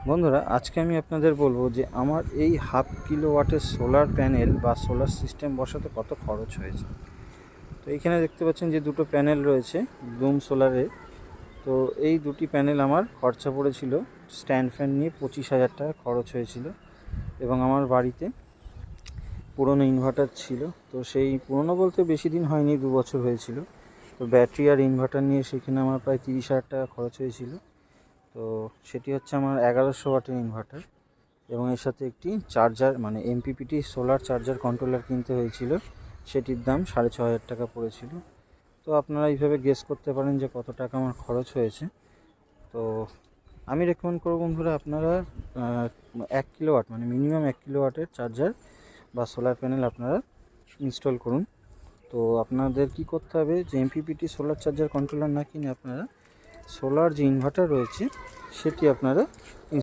বন্ধুরা, আজকে আমি আপনাদের বলবো যে আমার এই 1/2 কিলোওয়াটের সোলার প্যানেল বা সোলার সিস্টেম বসাতে কত খরচ হয়েছে। তো এইখানে দেখতে পাচ্ছেন যে দুটো প্যানেল রয়েছে ব্লুম সোলারের। তো এই দুটি প্যানেল আমার খরচা পড়েছিল, স্ট্যান্ড ফ্যান নিয়ে 25,000 টাকা খরচ হয়েছিল। এবং আমার বাড়িতে পুরনো ইনভার্টার ছিল, তো সেই পুরনো বলতে বেশি দিন হয়নি, 2 বছর হয়েছিল। তো ব্যাটারি আর ইনভার্টার নিয়ে সেখানে আমার প্রায় 30,000 টাকা খরচ হয়েছিল। তো সেটি হচ্ছে আমার 1100 ওয়াটের ইনভার্টার, এবং এর সাথে একটি চার্জার মানে এমপিপিটি সোলার চার্জার কন্ট্রোলার কিনতে হয়েছিল, সেটির দাম 6,500 টাকা পড়েছিল। তো আপনারা এইভাবে গেস করতে পারেন যে কত টাকা আমার খরচ হয়েছে। তো আমি রেকমেন্ড করব বন্ধুরা, আপনারা 1 কিলোওয়াট মানে মিনিমাম 1 কিলোওয়াটের চার্জার বা সোলার প্যানেল আপনারা ইনস্টল করুন। তো আপনাদের কি করতে হবে, যে এমপিপিটি সোলার চার্জার কন্ট্রোলার না কিনে আপনারা সোলার যে ইনভার্টার রয়েছে সেটি আপনারা